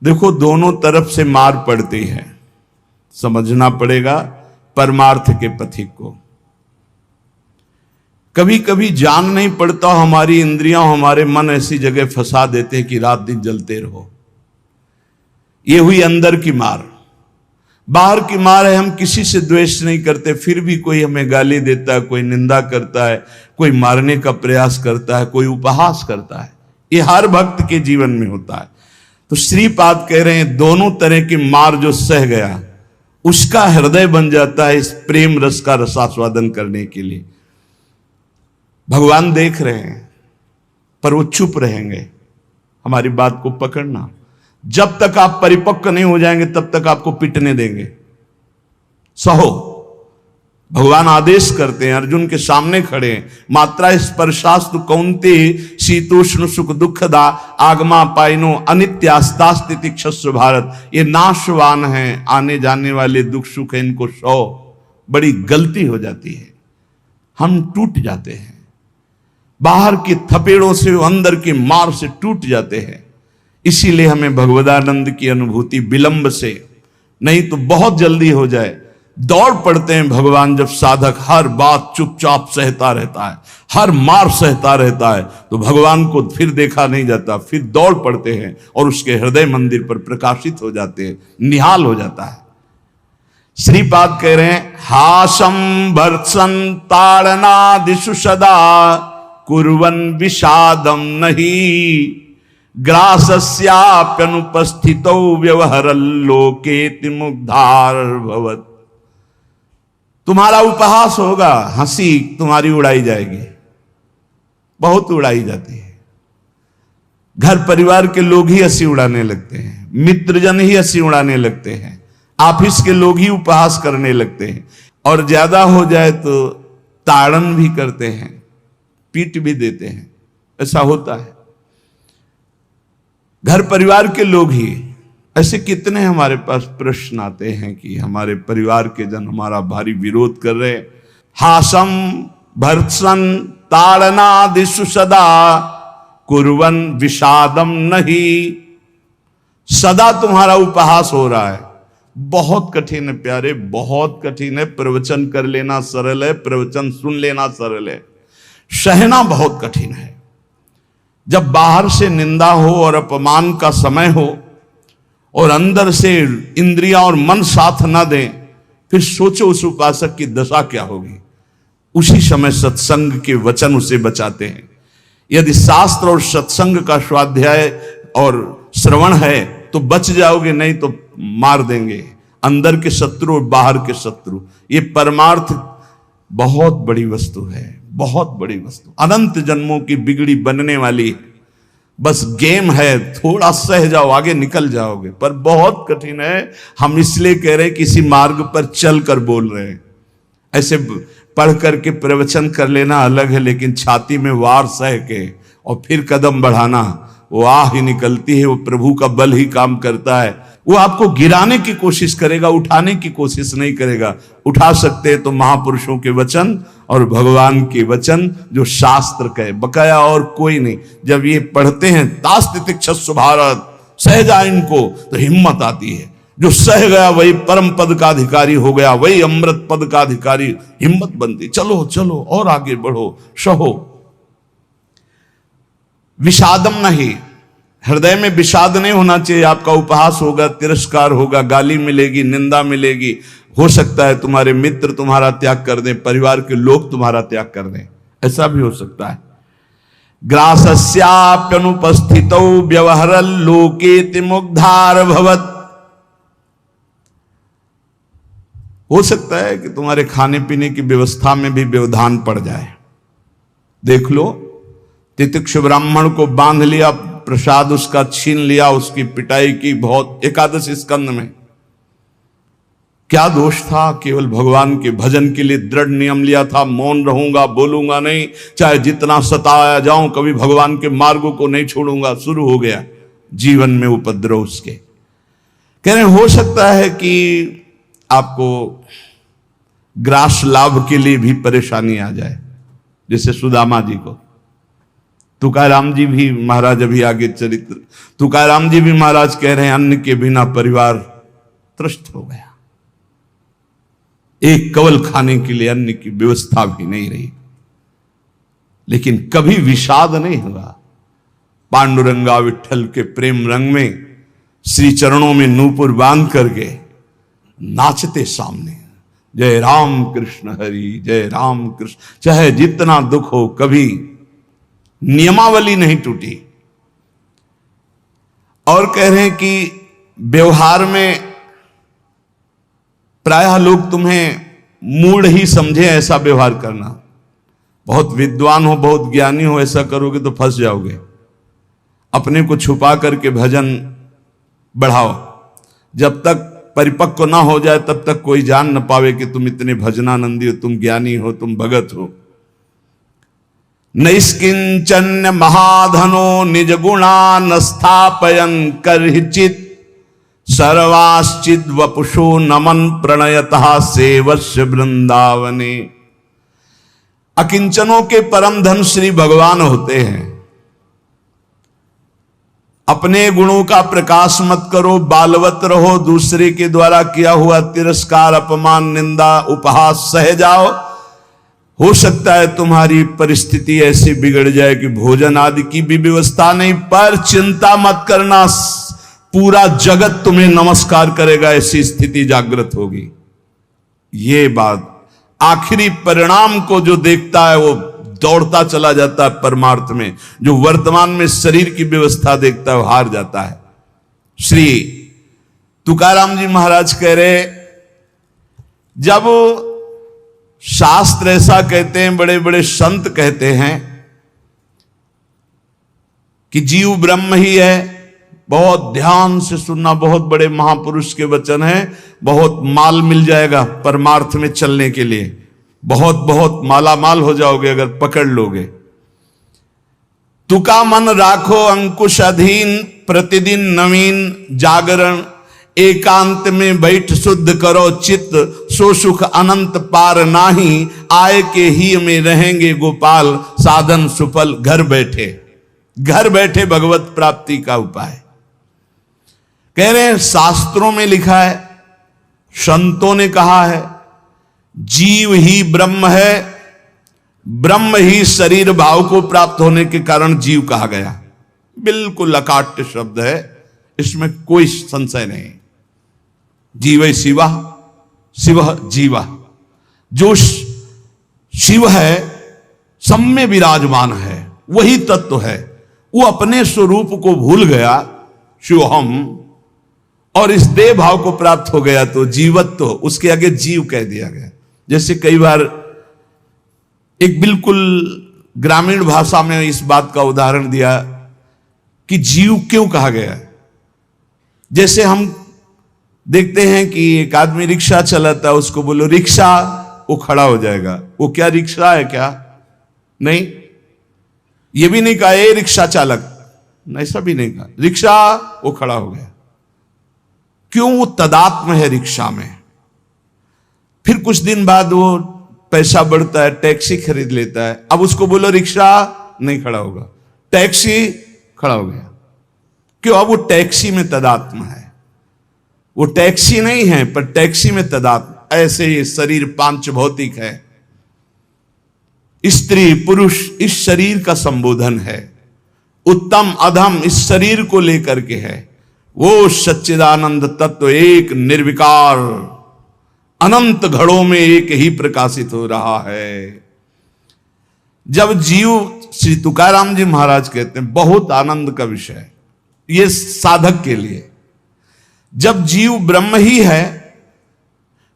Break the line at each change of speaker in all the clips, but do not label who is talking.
देखो, दोनों तरफ से मार पड़ती है, समझना पड़ेगा परमार्थ के पथिक को। कभी कभी जान नहीं पड़ता, हमारी इंद्रियां हमारे मन ऐसी जगह फंसा देते हैं कि रात दिन जलते रहो। ये हुई अंदर की मार। बाहर की मार है, हम किसी से द्वेष नहीं करते, फिर भी कोई हमें गाली देता है, कोई निंदा करता है, कोई मारने का प्रयास करता है, कोई उपहास करता है। ये हर भक्त के जीवन में होता है। तो श्रीपाद कह रहे हैं, दोनों तरह की मार जो सह गया उसका हृदय बन जाता है इस प्रेम रस का रसास्वादन करने के लिए। भगवान देख रहे हैं पर वो चुप रहेंगे। हमारी बात को पकड़ना, जब तक आप परिपक्व नहीं हो जाएंगे तब तक आपको पिटने देंगे। सहो, भगवान आदेश करते हैं, अर्जुन के सामने खड़े हैं, मात्रा स्पर्शास्तु कौन्ते शीतोष्ण सुख दुखदा आगमा पाइनो अनित्यास्तास्तिति क्षस्व भारत। ये नाशवान हैं, आने जाने वाले दुख सुख है, इनको सो। बड़ी गलती हो जाती है, हम टूट जाते हैं, बाहर की थपेड़ों से अंदर की मार से टूट जाते हैं। इसीलिए हमें भगवदानंद की अनुभूति विलंब से नहीं तो बहुत जल्दी हो जाए। दौड़ पड़ते हैं भगवान जब साधक हर बात चुपचाप सहता रहता है, हर मार सहता रहता है, तो भगवान को फिर देखा नहीं जाता, फिर दौड़ पड़ते हैं और उसके हृदय मंदिर पर प्रकाशित हो जाते हैं, निहाल हो जाता है। श्रीपाद कह रहे हैं, हासम भर्त्सन ताड़नादिषु सदा कुर्वन् विषादम नहीं ग्रासस्याप्यनुपस्थितौ व्यवहरल्लोकेति मुग्धार भवत्। तुम्हारा उपहास होगा, हंसी तुम्हारी उड़ाई जाएगी, बहुत उड़ाई जाती है। घर परिवार के लोग ही हंसी उड़ाने लगते हैं, मित्रजन ही हंसी उड़ाने लगते हैं, ऑफिस के लोग ही उपहास करने लगते हैं, और ज्यादा हो जाए तो ताड़न भी करते हैं, पीट भी देते हैं। ऐसा होता है, घर परिवार के लोग ही। ऐसे कितने हमारे पास प्रश्न आते हैं कि हमारे परिवार के जन हमारा भारी विरोध कर रहे। हासम भर्त्सन ताड़नादिषु सदा कुर्वन् विषादम नहीं। सदा तुम्हारा उपहास हो रहा है, बहुत कठिन है प्यारे, बहुत कठिन है। प्रवचन कर लेना सरल है, प्रवचन सुन लेना सरल है, सहना बहुत कठिन है। जब बाहर से निंदा हो और अपमान का समय हो और अंदर से इंद्रियां और मन साथ ना दें, फिर सोचो उस उपासक की दशा क्या होगी। उसी समय सत्संग के वचन उसे बचाते हैं। यदि शास्त्र और सत्संग का स्वाध्याय और श्रवण है तो बच जाओगे, नहीं तो मार देंगे अंदर के शत्रु और बाहर के शत्रु। ये परमार्थ बहुत बड़ी वस्तु है, बहुत बड़ी वस्तु, अनंत जन्मों की बिगड़ी बनने वाली है। बस गेम है, थोड़ा सह जाओ आगे निकल जाओगे, पर बहुत कठिन है। हम इसलिए कह रहे हैं किसी मार्ग पर चल कर बोल रहे हैं। ऐसे पढ़ करके प्रवचन कर लेना अलग है, लेकिन छाती में वार सह के और फिर कदम बढ़ाना, वो आह ही निकलती है, वो प्रभु का बल ही काम करता है। वो आपको गिराने की कोशिश करेगा, उठाने की कोशिश नहीं करेगा। उठा सकते हैं तो महापुरुषों के वचन और भगवान के वचन जो शास्त्र कहे, बकाया और कोई नहीं। जब ये पढ़ते हैं तास्तितिक्षस्व भारत, सह जाए इनको, तो हिम्मत आती है। जो सह गया वही परम पद का अधिकारी हो गया, वही अमृत पद का अधिकारी। हिम्मत बनती, चलो चलो और आगे बढ़ो, सहो। विषादम नहीं, हृदय में विषाद नहीं होना चाहिए। आपका उपहास होगा, तिरस्कार होगा, गाली मिलेगी, निंदा मिलेगी। हो सकता है तुम्हारे मित्र तुम्हारा त्याग कर दें, परिवार के लोग तुम्हारा त्याग कर दें, ऐसा भी हो सकता है। ग्रासस्याप्यनुपस्थितौ व्यवहरल्लोकेति मुग्धार भवत्। हो सकता है कि तुम्हारे खाने पीने की व्यवस्था में भी व्यवधान पड़ जाए। देख लो, तितिक्ष ब्राह्मण को बांध लिया, प्रसाद उसका छीन लिया, उसकी पिटाई की बहुत। एकादश स्कंद में क्या दोष था? केवल भगवान के भजन के लिए दृढ़ नियम लिया था, मौन रहूंगा, बोलूंगा नहीं, चाहे जितना सताया जाऊं, कभी भगवान के मार्गों को नहीं छोड़ूंगा। शुरू हो गया जीवन में उपद्रव उसके। कह रहे हो सकता है कि आपको ग्रास लाभ के लिए भी परेशानी आ जाए, जैसे सुदामा जी को। तुकाराम जी भी महाराज, अभी आगे चरित्र, तुकाराम जी भी महाराज कह रहे हैं अन्न के बिना परिवार त्रस्त हो गया, एक कवल खाने के लिए अन्न की व्यवस्था भी नहीं रही। लेकिन कभी विषाद नहीं हुआ। पांडुरंगा विठल के प्रेम रंग में श्री चरणों में नूपुर बांध करके नाचते सामने, जय राम कृष्ण हरि, जय राम कृष्ण। चाहे जितना दुख हो, कभी नियमावली नहीं टूटी। और कह रहे हैं कि व्यवहार में प्रायः लोग तुम्हें मूढ़ ही समझे ऐसा व्यवहार करना। बहुत विद्वान हो, बहुत ज्ञानी हो, ऐसा करोगे तो फंस जाओगे। अपने को छुपा करके भजन बढ़ाओ, जब तक परिपक्व ना हो जाए तब तक कोई जान न पावे कि तुम इतने भजनानंदी हो, तुम ज्ञानी हो, तुम भगत हो। नैष्किंचन्य महाधनो निज गुणा न स्थापयन करहिचित, सर्वाश्चिद वपुषो नमन प्रणयतः सेवस्य वृंदावने। अकिंचनों के परम धन श्री भगवान होते हैं। अपने गुणों का प्रकाश मत करो, बालवत रहो, दूसरे के द्वारा किया हुआ तिरस्कार, अपमान, निंदा, उपहास सह जाओ। हो सकता है तुम्हारी परिस्थिति ऐसी बिगड़ जाए कि भोजन आदि की भी व्यवस्था नहीं, पर चिंता मत करना, पूरा जगत तुम्हें नमस्कार करेगा, ऐसी स्थिति जागृत होगी। ये बात आखिरी परिणाम को जो देखता है वो दौड़ता चला जाता है परमार्थ में, जो वर्तमान में शरीर की व्यवस्था देखता है वो हार जाता है। श्री तुकाराम जी महाराज कह रहे, जब शास्त्र ऐसा कहते हैं, बड़े बड़े संत कहते हैं कि जीव ब्रह्म ही है, बहुत ध्यान से सुनना, बहुत बड़े महापुरुष के वचन हैं, बहुत माल मिल जाएगा परमार्थ में चलने के लिए, बहुत बहुत माला माल हो जाओगे अगर पकड़ लोगे। तुका मन राखो अंकुश अधीन, प्रतिदिन नवीन जागरण, एकांत में बैठ शुद्ध करो चित्त, सो सुख अनंत पार नाही, आय के ही में रहेंगे गोपाल, साधन सुफल घर बैठे। घर बैठे भगवत प्राप्ति का उपाय कह रहे हैं। शास्त्रों में लिखा है, संतों ने कहा है, जीव ही ब्रह्म है, ब्रह्म ही शरीर भाव को प्राप्त होने के कारण जीव कहा गया। बिल्कुल अकाट्य शब्द है, इसमें कोई संशय नहीं। जीव शिवा, शिव जीवा, जो शिव है सब में विराजमान है, वही तत्व है। वो अपने स्वरूप को भूल गया, शिवहम, और इस देह भाव को प्राप्त हो गया तो जीवत्व, उसके आगे जीव कह दिया गया। जैसे कई बार एक बिल्कुल ग्रामीण भाषा में इस बात का उदाहरण दिया कि जीव क्यों कहा गया। जैसे हम देखते हैं कि एक आदमी रिक्शा चलाता है, उसको बोलो रिक्शा, वो खड़ा हो जाएगा। वो क्या रिक्शा है क्या? नहीं। ये भी नहीं कहा ए रिक्शा चालक, ऐसा भी नहीं कहा, रिक्शा, वो खड़ा हो गया। क्यों? वो तदात्म है रिक्शा में। फिर कुछ दिन बाद वो पैसा बढ़ता है, टैक्सी खरीद लेता है, अब उसको बोलो रिक्शा, नहीं खड़ा होगा, टैक्सी, खड़ा हो गया। क्यों? अब वो टैक्सी में तदात्म है। वो टैक्सी नहीं है पर टैक्सी में तदात्म। ऐसे ही शरीर पांच भौतिक है, स्त्री पुरुष इस शरीर का संबोधन है, उत्तम अधम इस शरीर को लेकर के है। वो सच्चिदानंद तत्व एक निर्विकार अनंत घड़ों में एक ही प्रकाशित हो रहा है। जब जीव, श्री तुकाराम जी महाराज कहते हैं, बहुत आनंद का विषय ये साधक के लिए, जब जीव ब्रह्म ही है,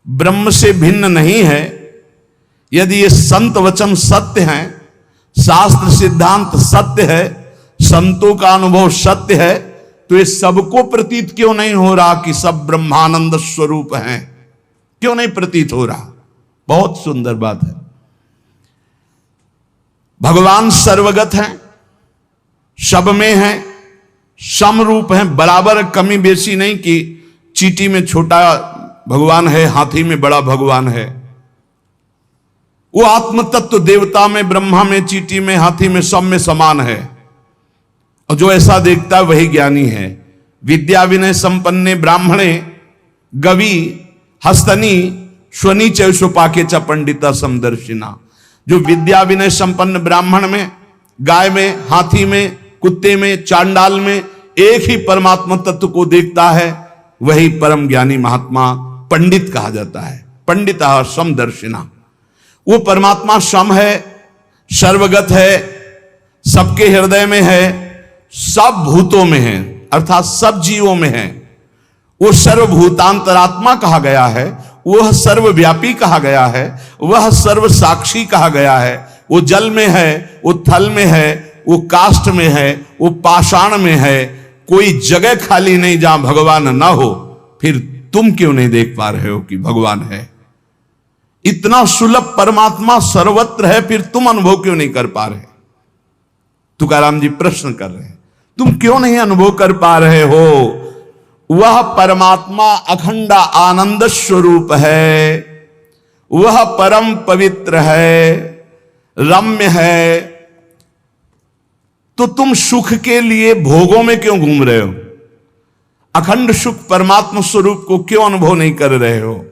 ब्रह्म से भिन्न नहीं है, यदि ये संत वचन सत्य हैं, शास्त्र सिद्धांत सत्य है, संतों का अनुभव सत्य है, तो ये सबको प्रतीत क्यों नहीं हो रहा कि सब ब्रह्मानंद स्वरूप हैं? क्यों नहीं प्रतीत हो रहा? बहुत सुंदर बात है। भगवान सर्वगत हैं, सब में हैं, समरूप हैं, बराबर कमी बेसी नहीं कि चींटी में छोटा भगवान है, हाथी में बड़ा भगवान है। वो आत्म तत्व देवता में, ब्रह्मा में, चींटी में, हाथी में, सब में समान है। और जो ऐसा देखता है वही ज्ञानी है। विद्या विनय संपन्ने ब्राह्मणे गवि हस्तनी स्वनी चौपाके च पंडिता समदर्शिना। जो विद्या विनय संपन्न ब्राह्मण में, गाय में, हाथी में, कुत्ते में, चांडाल में एक ही परमात्मा तत्व को देखता है, वही परम ज्ञानी महात्मा पंडित कहा जाता है। पंडिता समदर्शिना। वो परमात्मा सम है, सर्वगत है, सबके हृदय में है, सब भूतों में है, अर्थात सब जीवों में है। वो सर्वभूतांतरात्मा कहा गया है, वह सर्वव्यापी कहा गया है, वह सर्व साक्षी कहा गया है। वो जल में है, वो थल में है, वो काष्ठ में है, वो पाषाण में है। कोई जगह खाली नहीं जहां भगवान ना हो। फिर तुम क्यों नहीं देख पा रहे हो कि भगवान है? इतना सुलभ परमात्मा सर्वत्र है, फिर तुम अनुभव क्यों नहीं कर पा रहे? तुकाराम जी प्रश्न कर रहे हैं, तुम क्यों नहीं अनुभव कर पा रहे हो? वह परमात्मा अखंड आनंद स्वरूप है, वह परम पवित्र है, रम्य है। तो तुम सुख के लिए भोगों में क्यों घूम रहे हो? अखंड सुख परमात्मा स्वरूप को क्यों अनुभव नहीं कर रहे हो?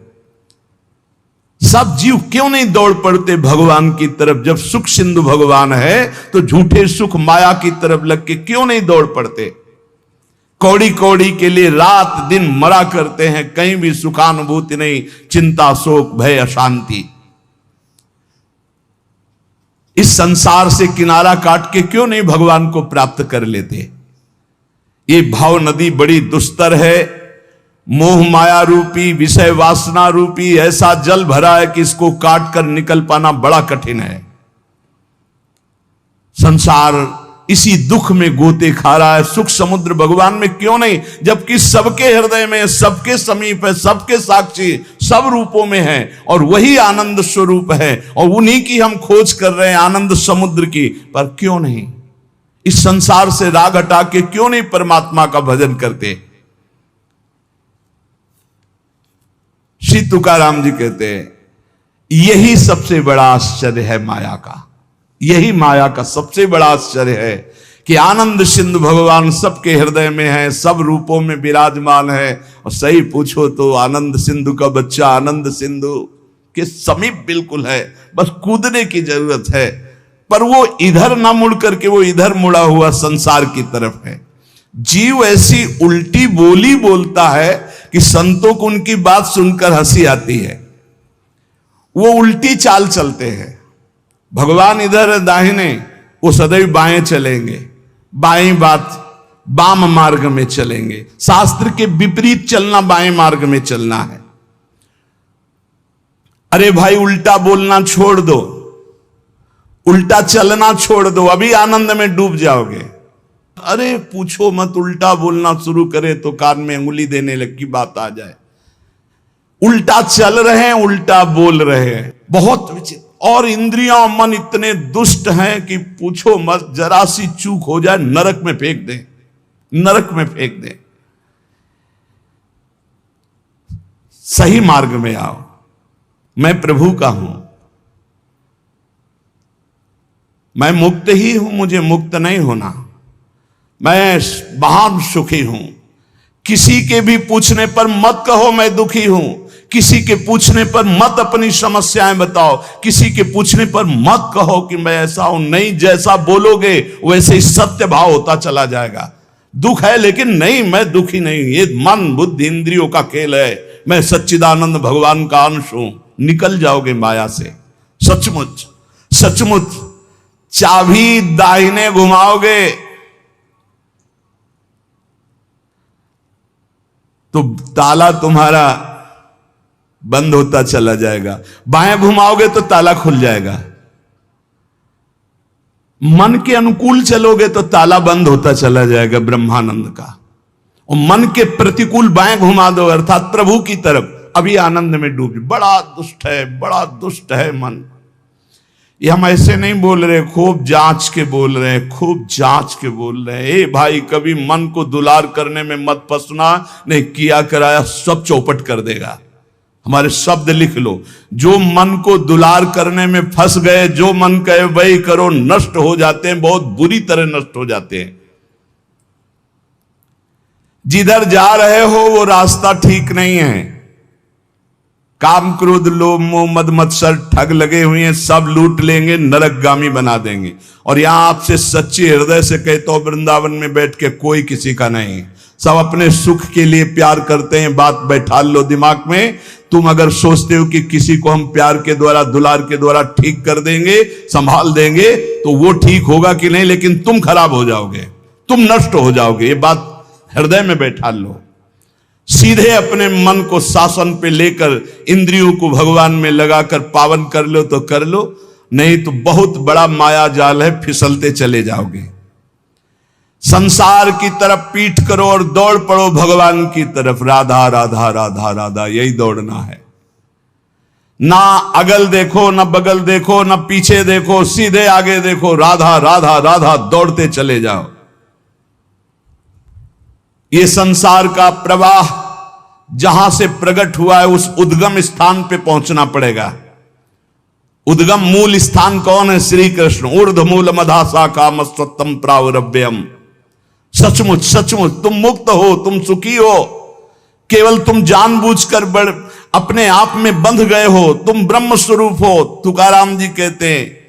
सब जीव क्यों नहीं दौड़ पड़ते भगवान की तरफ? जब सुख सिंधु भगवान है तो झूठे सुख माया की तरफ लग के क्यों नहीं दौड़ पड़ते? कौड़ी कौड़ी के लिए रात दिन मरा करते हैं, कहीं भी सुखानुभूति नहीं, चिंता शोक भय अशांति। इस संसार से किनारा काट के क्यों नहीं भगवान को प्राप्त कर लेते? ये भाव नदी बड़ी दुस्तर है। मोह माया रूपी, विषय वासना रूपी ऐसा जल भरा है कि इसको काट कर निकल पाना बड़ा कठिन है। संसार इसी दुख में गोते खा रहा है। सुख समुद्र भगवान में क्यों नहीं? जबकि सबके हृदय में, सबके समीप है, सबके साक्षी, सब रूपों में है, और वही आनंद स्वरूप है, और उन्हीं की हम खोज कर रहे हैं, आनंद समुद्र की। पर क्यों नहीं इस संसार से राग हटा के क्यों नहीं परमात्मा का भजन करते? श्री तुकाराम जी कहते हैं, यही सबसे बड़ा आश्चर्य है माया का। यही माया का सबसे बड़ा आश्चर्य है कि आनंद सिंधु भगवान सबके हृदय में है, सब रूपों में विराजमान है। और सही पूछो तो आनंद सिंधु का बच्चा आनंद सिंधु के समीप बिल्कुल है, बस कूदने की जरूरत है। पर वो इधर ना मुड़ करके वो इधर मुड़ा हुआ संसार की तरफ है। जीव ऐसी उल्टी बोली बोलता है कि संतों को उनकी बात सुनकर हंसी आती है। वो उल्टी चाल चलते हैं। भगवान इधर दाहिने, वो सदैव बाएं चलेंगे, बाएं बात वाम मार्ग में चलेंगे। शास्त्र के विपरीत चलना बाएं मार्ग में चलना है। अरे भाई उल्टा बोलना छोड़ दो, उल्टा चलना छोड़ दो, अभी आनंद में डूब जाओगे। अरे पूछो मत, उल्टा बोलना शुरू करे तो कान में अंगुली देने लग की बात आ जाए। उल्टा चल रहे हैं, उल्टा बोल रहे हैं, बहुत विचित्र। और इंद्रियां और मन इतने दुष्ट हैं कि पूछो मत, जरा सी चूक हो जाए नरक में फेंक दे, नरक में फेंक दे। सही मार्ग में आओ, मैं प्रभु का हूं, मैं मुक्त ही हूं, मुझे मुक्त नहीं होना, मैं महान सुखी हूं। किसी के भी पूछने पर मत कहो मैं दुखी हूं, किसी के पूछने पर मत अपनी समस्याएं बताओ, किसी के पूछने पर मत कहो कि मैं ऐसा हूं। नहीं, जैसा बोलोगे वैसे ही सत्य भाव होता चला जाएगा। दुख है लेकिन नहीं, मैं दुखी नहीं, ये मन बुद्धि इंद्रियों का खेल है, मैं सच्चिदानंद भगवान का अंश हूं। निकल जाओगे माया से। सचमुच सचमुच चाबी दाहिने घुमाओगे तो ताला तुम्हारा बंद होता चला जाएगा, बाएं घुमाओगे तो ताला खुल जाएगा। मन के अनुकूल चलोगे तो ताला बंद होता चला जाएगा ब्रह्मानंद का। और मन के प्रतिकूल बाएं घुमा दो, अर्थात प्रभु की तरफ, अभी आनंद में डूब। बड़ा दुष्ट है, बड़ा दुष्ट है मन। ये हम ऐसे नहीं बोल रहे, खूब जांच के बोल रहे हैं, खूब जांच के बोल रहे हैं। ए भाई, कभी मन को दुलार करने में मत फंसना, नहीं किया कराया सब चौपट कर देगा। हमारे शब्द लिख लो, जो मन को दुलार करने में फंस गए, जो मन कहे वही करो, नष्ट हो जाते हैं, बहुत बुरी तरह नष्ट हो जाते हैं। जिधर जा रहे हो वो रास्ता ठीक नहीं है। काम क्रोध लोभ मोह मद मत्सर ठग लगे हुए हैं, सब लूट लेंगे, नरकगामी बना देंगे। और यहां आपसे सच्चे हृदय से कहता हूं, वृंदावन में बैठ के कोई किसी का नहीं, सब अपने सुख के लिए प्यार करते हैं। बात बैठा लो दिमाग में। तुम अगर सोचते हो कि किसी को हम प्यार के द्वारा दुलार के द्वारा ठीक कर देंगे, संभाल देंगे, तो वो ठीक होगा कि नहीं, लेकिन तुम खराब हो जाओगे, तुम नष्ट हो जाओगे। ये बात हृदय में बैठा लो। सीधे अपने मन को शासन पे लेकर इंद्रियों को भगवान में लगाकर पावन कर लो तो कर लो, नहीं तो बहुत बड़ा माया जाल है, फिसलते चले जाओगे। संसार की तरफ पीठ करो और दौड़ पड़ो भगवान की तरफ। राधा राधा राधा राधा, यही दौड़ना है। ना अगल देखो, ना बगल देखो, ना पीछे देखो, सीधे आगे देखो। राधा राधा राधा, दौड़ते चले जाओ। ये संसार का प्रवाह जहां से प्रकट हुआ है उस उद्गम स्थान पे पहुंचना पड़ेगा। उद्गम मूल स्थान कौन है? श्री कृष्ण। ऊर्ध मूल मधासा काम सत्तम प्रावरभ्यम। सचमुच सचमुच तुम मुक्त हो, तुम सुखी हो। केवल तुम जानबूझकर अपने आप में बंध गए हो। तुम ब्रह्म स्वरूप हो। तुकाराम जी कहते हैं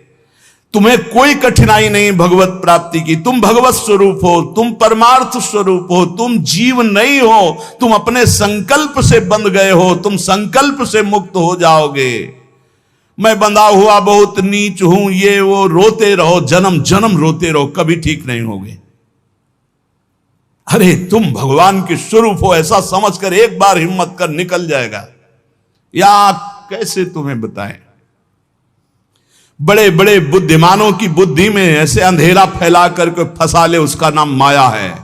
तुम्हें कोई कठिनाई नहीं भगवत प्राप्ति की। तुम भगवत स्वरूप हो, तुम परमार्थ स्वरूप हो, तुम जीव नहीं हो, तुम अपने संकल्प से बंध गए हो। तुम संकल्प से मुक्त हो जाओगे। मैं बंधा हुआ बहुत नीच हूं, ये वो, रोते रहो, जन्म जन्म रोते रहो, कभी ठीक नहीं होगे। अरे तुम भगवान के स्वरूप हो, ऐसा समझकर एक बार हिम्मत कर निकल जाएगा। या कैसे तुम्हें बताएं, बड़े बड़े बुद्धिमानों की बुद्धि में ऐसे अंधेरा फैला करके फंसा ले, उसका नाम माया है।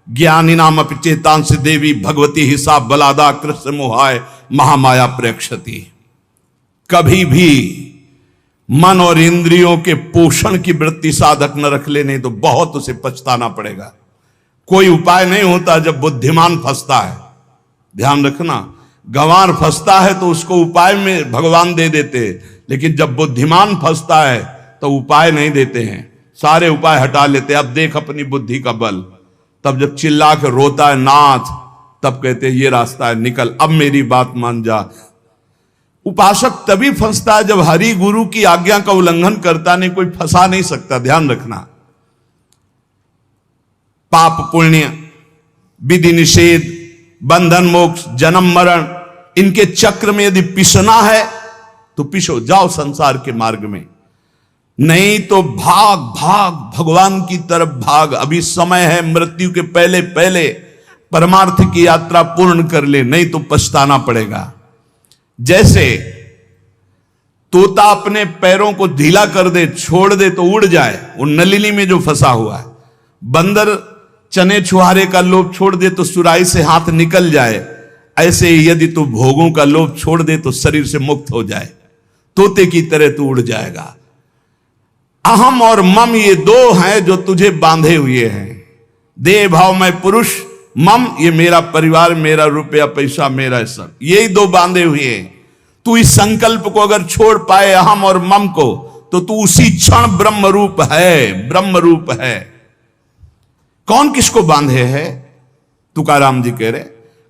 ज्ञानी नाम अपचेतांश देवी भगवती हिसाब बलादा कृष्ण मोहाय महामाया प्रेक्षति। कभी भी मन और इंद्रियों के पोषण की वृत्ति साधक न रख ले, नहीं तो बहुत उसे पछताना पड़ेगा। कोई उपाय नहीं होता जब बुद्धिमान फंसता है। ध्यान रखना, गंवार फंसता है तो उसको उपाय में भगवान दे देते, लेकिन जब बुद्धिमान फंसता है तो उपाय नहीं देते हैं, सारे उपाय हटा लेते। अब देख अपनी बुद्धि का बल। तब जब चिल्ला के रोता है नाथ, तब कहते ये रास्ता है, निकल, अब मेरी बात मान जा। उपासक तभी फंसता है जब हरि गुरु की आज्ञा का उल्लंघन करता, नहीं कोई फंसा नहीं सकता। ध्यान रखना, पाप पुण्य, विधि निषेध, बंधन मोक्ष, जन्म मरण, इनके चक्र में यदि पिसना है तो पिसो, जाओ संसार के मार्ग में। नहीं तो भाग भाग भगवान की तरफ भाग। अभी समय है, मृत्यु के पहले पहले परमार्थ की यात्रा पूर्ण कर ले, नहीं तो पछताना पड़ेगा। जैसे तोता अपने पैरों को ढीला कर दे, छोड़ दे तो उड़ जाए, वो नलिनी में जो फंसा हुआ है। बंदर चने छुहारे का लोभ छोड़ दे तो सुराही से हाथ निकल जाए, ऐसे ही यदि तू भोगों का लोभ छोड़ दे तो शरीर से मुक्त हो जाए, तोते की तरह तू उड़ जाएगा। अहम और मम ये दो हैं जो तुझे बांधे हुए हैं। देह भाव में पुरुष, मम ये मेरा परिवार, मेरा रुपया पैसा, मेरा सब, यही दो बांधे हुए हैं। तू इस संकल्प को अगर छोड़ पाए, अहम और मम को, तो तू उसी क्षण ब्रह्म रूप है, ब्रह्म रूप है। कौन किसको बांधे है? तुकाराम जी कह रहे,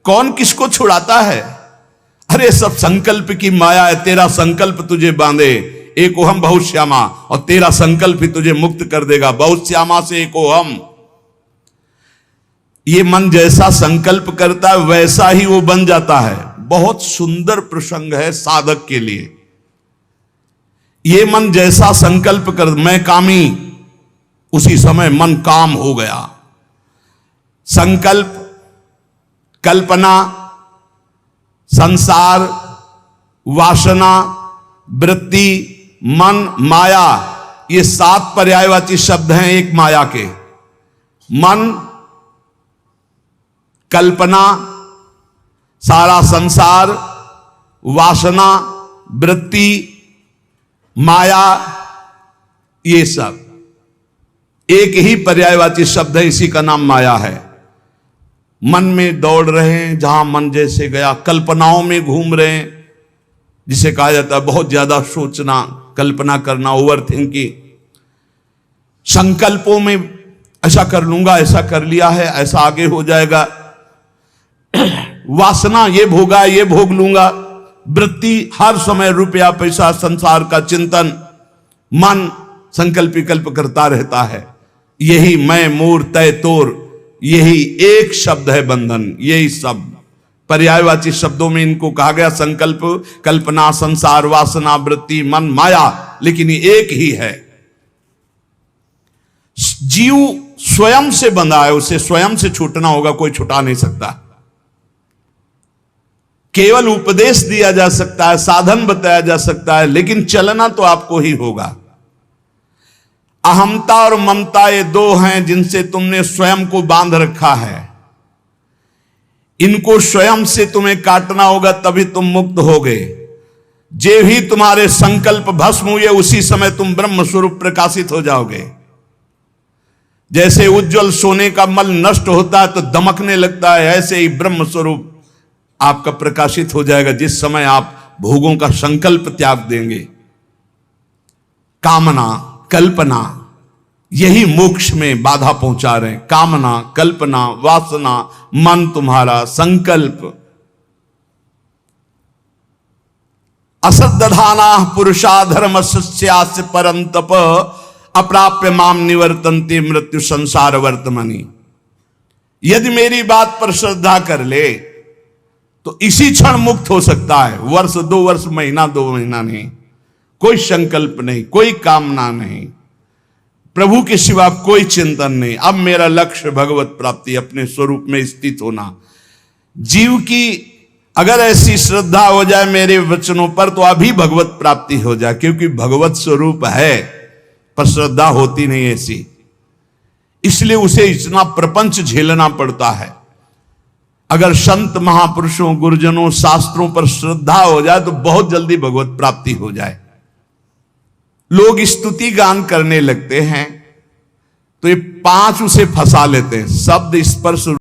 कौन किसको छुड़ाता है? अरे सब संकल्प की माया है। तेरा संकल्प तुझे बांधे, एक ओहम बहुत श्यामा, और तेरा संकल्प ही तुझे मुक्त कर देगा। बहुत श्यामा से एक ओहम। ये मन जैसा संकल्प करता है वैसा ही वो बन जाता है। बहुत सुंदर प्रसंग है साधक के लिए। ये मन जैसा संकल्प कर, मैं कामी, उसी समय मन काम हो गया। संकल्प, कल्पना, संसार, वासना, वृत्ति, मन, माया, ये 7 पर्यायवाची शब्द हैं एक माया के। मन, कल्पना, सारा संसार, वासना, वृत्ति, माया, ये सब एक ही पर्यायवाची शब्द है, इसी का नाम माया है। मन में दौड़ रहे हैं, जहां मन जैसे गया, कल्पनाओं में घूम रहे हैं, जिसे कहा जाता है बहुत ज्यादा सोचना, कल्पना करना, ओवर थिंकिंग। संकल्पों में ऐसा कर लूंगा, ऐसा कर लिया है, ऐसा आगे हो जाएगा, वासना, ये भोगा, ये भोग लूंगा, वृत्ति हर समय रुपया पैसा संसार का चिंतन, मन संकल्प विकल्प करता रहता है। यही मैं मोर तय तोर, यही एक शब्द है बंधन। यही शब्द पर्यायवाची शब्दों में इनको कहा गया, संकल्प, कल्पना, संसार, वासना, वृत्ति, मन, माया, लेकिन ये एक ही है। जीव स्वयं से बंधा है, उसे स्वयं से छूटना होगा, कोई छुटा नहीं सकता। केवल उपदेश दिया जा सकता है, साधन बताया जा सकता है, लेकिन चलना तो आपको ही होगा। अहमता और ममता ये दो हैं जिनसे तुमने स्वयं को बांध रखा है। इनको स्वयं से तुम्हें काटना होगा, तभी तुम मुक्त होगे। जे भी तुम्हारे संकल्प भस्म हुए, उसी समय तुम ब्रह्म स्वरूप प्रकाशित हो जाओगे। जैसे उज्जवल सोने का मल नष्ट होता है तो दमकने लगता है, ऐसे ही ब्रह्म स्वरूप आपका प्रकाशित हो जाएगा जिस समय आप भोगों का संकल्प त्याग देंगे। कामना, कल्पना, यही मोक्ष में बाधा पहुंचा रहे हैं। कामना, कल्पना, वासना, मन तुम्हारा, संकल्प। असद्दधाना पुरुषा धर्म सस्यास्य परंतप, अप्राप्य माम निवर्तन्ते मृत्यु संसार वर्तमनि। यदि मेरी बात पर श्रद्धा कर ले तो इसी क्षण मुक्त हो सकता है। वर्ष, 2 वर्ष, महीना, 2 महीना नहीं, कोई संकल्प नहीं, कोई कामना नहीं, प्रभु के सिवा कोई चिंतन नहीं। अब मेरा लक्ष्य भगवत प्राप्ति, अपने स्वरूप में स्थित होना। जीव की अगर ऐसी श्रद्धा हो जाए मेरे वचनों पर तो अभी भगवत प्राप्ति हो जाए, क्योंकि भगवत स्वरूप है, पर श्रद्धा होती नहीं ऐसी, इसलिए उसे इतना प्रपंच झेलना पड़ता है। अगर संत महापुरुषों, गुरुजनों, शास्त्रों पर श्रद्धा हो जाए तो बहुत जल्दी भगवत प्राप्ति हो जाए। लोग स्तुति गान करने लगते हैं तो ये 5 उसे फंसा लेते हैं। शब्द, स्पर्श,